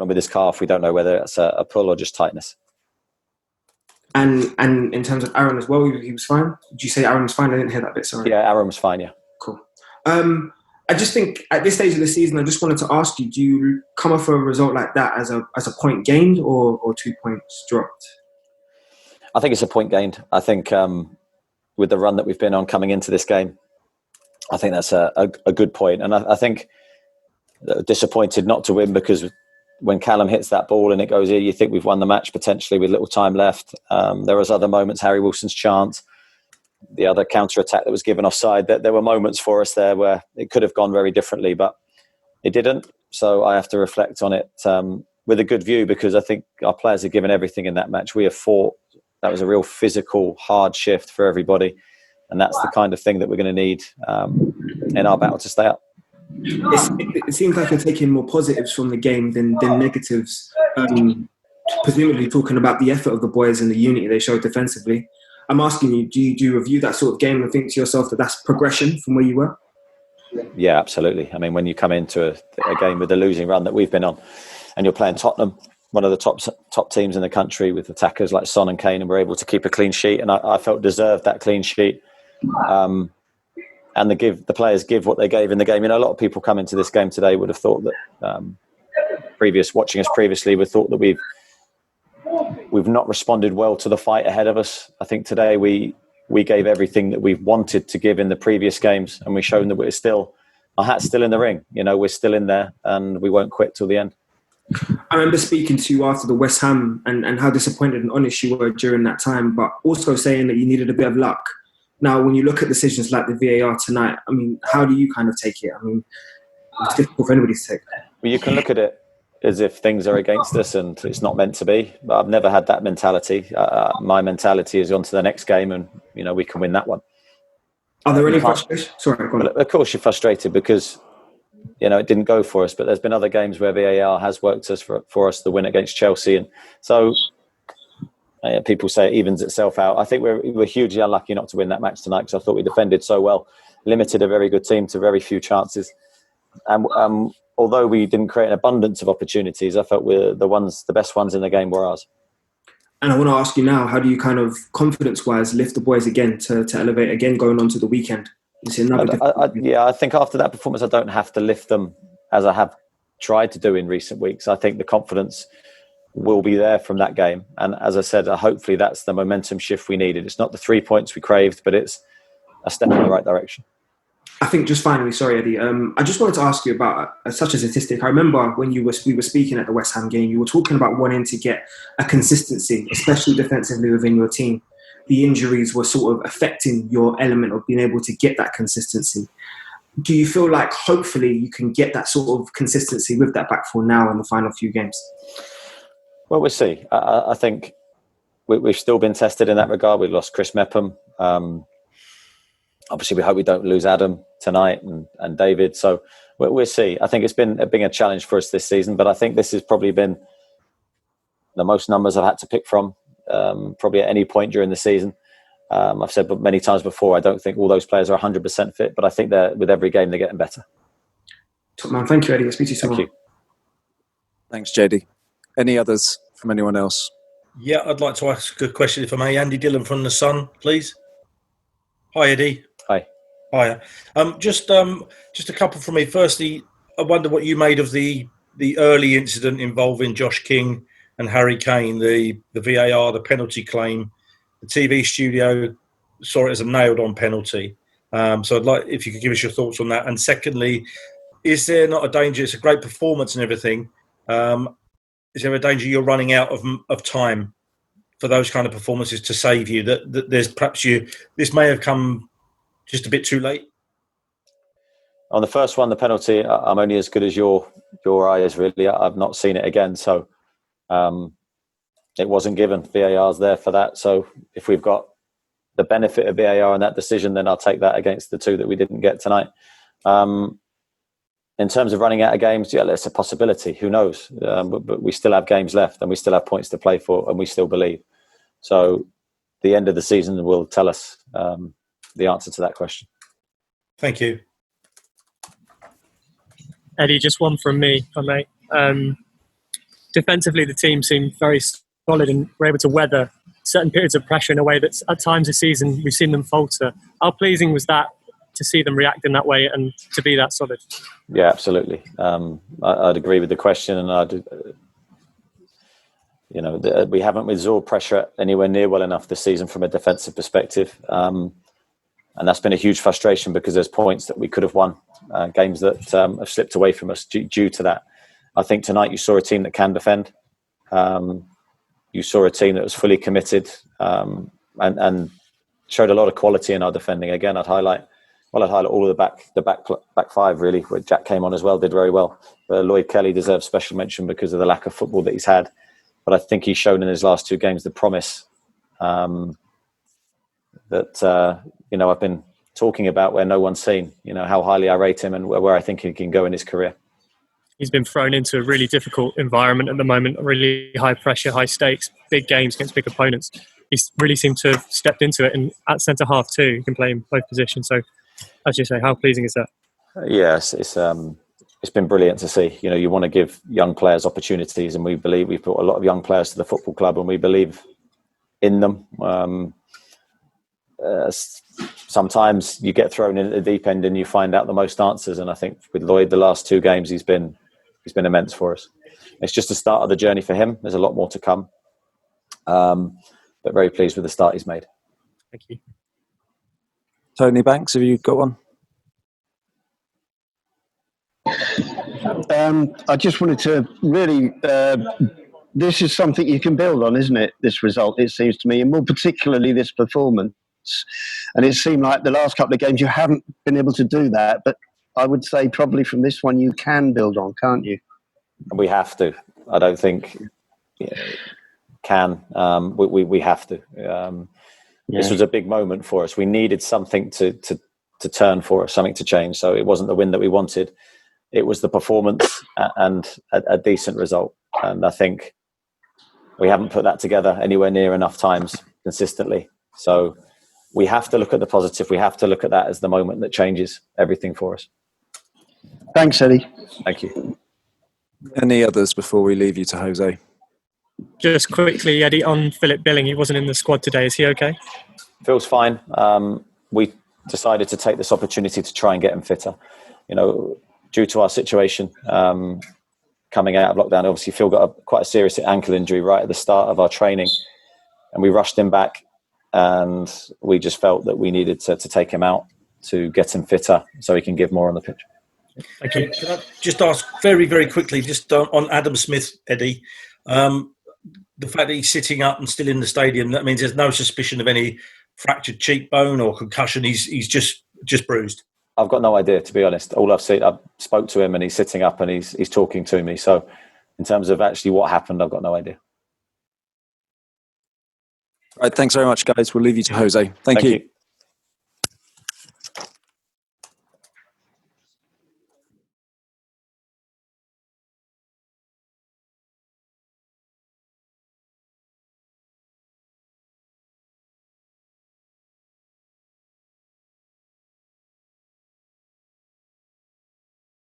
problem with his calf. We don't know whether it's a pull or just tightness. And in terms of Aaron as well, he was fine? Did you say Aaron was fine? I didn't hear that bit, sorry. Yeah, Aaron was fine, yeah. Cool. I just think at this stage of the season, I just wanted to ask you, do you come off a result like that as a point gained or 2 points dropped? I think it's a point gained. I think with the run that we've been on coming into this game, I think that's a good point. And I think disappointed not to win, because when Callum hits that ball and it goes here, you think we've won the match potentially with little time left. There was other moments, Harry Wilson's chance, the other counter-attack that was given offside, that there were moments for us there where it could have gone very differently, but it didn't. So I have to reflect on it with a good view, because I think our players have given everything in that match. We have fought. That was a real physical, hard shift for everybody. And that's the kind of thing that we're going to need in our battle to stay up. It seems like you're taking more positives from the game than negatives, presumably talking about the effort of the boys and the unity they showed defensively. I'm asking you, do you review that sort of game and think to yourself that that's progression from where you were? Yeah, absolutely. I mean, when you come into a game with the losing run that we've been on, and you're playing Tottenham, one of the top teams in the country, with attackers like Son and Kane, and we're able to keep a clean sheet, and I felt deserved that clean sheet. And the players give what they gave in the game. You know, a lot of people come into this game today would have thought that watching us previously would have thought that we've not responded well to the fight ahead of us. I think today we gave everything that we've wanted to give in the previous games, and we've shown that our hat's still in the ring. You know, we're still in there, and we won't quit till the end. I remember speaking to you after the West Ham and how disappointed and honest you were during that time, but also saying that you needed a bit of luck. Now, when you look at decisions like the VAR tonight, I mean, how do you kind of take it? I mean, it's difficult for anybody to take. Well, you can look at it as if things are against us and it's not meant to be. But I've never had that mentality. My mentality is on to the next game, and you know we can win that one. Are there any frustrations? Sorry, go on. Well, of course you're frustrated because you know it didn't go for us. But there's been other games where VAR has worked for us. The win against Chelsea, and so people say it evens itself out. I think we're hugely unlucky not to win that match tonight, because I thought we defended so well, limited a very good team to very few chances. And although we didn't create an abundance of opportunities, I felt the best ones in the game were ours. And I want to ask you now, how do you kind of confidence-wise lift the boys again to elevate again going on to the weekend? I think after that performance, I don't have to lift them as I have tried to do in recent weeks. I think the confidence will be there from that game. And as I said, hopefully that's the momentum shift we needed. It's not the 3 points we craved, but it's a step in the right direction. I think just finally, sorry, Eddie, I just wanted to ask you about such a statistic. I remember when we were speaking at the West Ham game, you were talking about wanting to get a consistency, especially defensively within your team. The injuries were sort of affecting your element of being able to get that consistency. Do you feel like hopefully you can get that sort of consistency with that back four now in the final few games? Well, we'll see. I think we've still been tested in that regard. We lost Chris Mepham. Obviously, we hope we don't lose Adam tonight and David. So we'll see. I think it's been a challenge for us this season, but I think this has probably been the most numbers I've had to pick from, probably at any point during the season. I've said many times before, I don't think all those players are 100% fit, but I think that with every game they're getting better. Top man, thank you, Eddie. I'll speak to you tomorrow. Thank you. Thanks, JD. Any others from anyone else? Yeah, I'd like to ask a question, if I may. Andy Dillon from The Sun, please. Hi, Eddie. Hi. Hiya. Just a couple from me. Firstly, I wonder what you made of the early incident involving Josh King and Harry Kane, the VAR, the penalty claim. The TV studio saw it as a nailed-on penalty. So I'd like if you could give us your thoughts on that. And secondly, is there not a danger? It's a great performance and everything. Is there a danger you're running out of time for those kind of performances to save you? That there's perhaps this may have come just a bit too late? On the first one, the penalty, I'm only as good as your eyes, really. I've not seen it again. So it wasn't given. VAR's there for that. So if we've got the benefit of VAR in that decision, then I'll take that against the two that we didn't get tonight. In terms of running out of games, yeah, it's a possibility. Who knows? But we still have games left and we still have points to play for and we still believe. So the end of the season will tell us the answer to that question. Thank you. Eddie, just one from me, if I may. defensively, the team seemed very solid and were able to weather certain periods of pressure in a way that at times this season we've seen them falter. How pleasing was that to see them react in that way and to be that solid? Yeah, absolutely. I'd agree with the question, and we haven't absorbed pressure anywhere near well enough this season from a defensive perspective, and that's been a huge frustration because there's points that we could have won, games that have slipped away from us due to that. I think tonight you saw a team that can defend. You saw a team that was fully committed and showed a lot of quality in our defending. Again, I'd highlight all of the back five really, where Jack came on as well, did very well. But Lloyd Kelly deserves special mention because of the lack of football that he's had. But I think he's shown in his last two games the promise that I've been talking about, where no one's seen. How highly I rate him and where I think he can go in his career. He's been thrown into a really difficult environment at the moment, really high pressure, high stakes, big games against big opponents. He's really seemed to have stepped into it, and at centre half too, he can play in both positions. So, as you say, how pleasing is that? Yes, it's been brilliant to see. You want to give young players opportunities, and we believe we've brought a lot of young players to the football club, and we believe in them. Sometimes you get thrown in at the deep end and you find out the most answers, and I think with Lloyd, the last two games he's been immense for us. It's just the start of the journey for him. There's a lot more to come, but very pleased with the start he's made. Thank you. Tony Banks, have you got one? I just wanted to really, this is something you can build on, isn't it? This result, it seems to me, and more particularly this performance. And it seemed like the last couple of games you haven't been able to do that, but I would say probably from this one you can build on, can't you? We have to. I don't think can. We have to. This was a big moment for us. We needed something to turn for us, something to change. So it wasn't the win that we wanted. It was the performance and a decent result. And I think we haven't put that together anywhere near enough times consistently. So we have to look at the positive. We have to look at that as the moment that changes everything for us. Thanks, Eddie. Thank you. Any others before we leave you to Jose? Just quickly, Eddie, on Philip Billing, he wasn't in the squad today. Is he okay? Phil's fine. We decided to take this opportunity to try and get him fitter. Due to our situation coming out of lockdown, obviously Phil got quite a serious ankle injury right at the start of our training, and we rushed him back, and we just felt that we needed to take him out to get him fitter so he can give more on the pitch. Thank you. Can I just ask very, very quickly, just on Adam Smith, Eddie, the fact that he's sitting up and still in the stadium, that means there's no suspicion of any fractured cheekbone or concussion. He's just bruised. I've got no idea, to be honest. All I've seen, I spoke to him and he's sitting up and he's talking to me. So in terms of actually what happened, I've got no idea. All right, thanks very much, guys. We'll leave you to Jose. Thank you.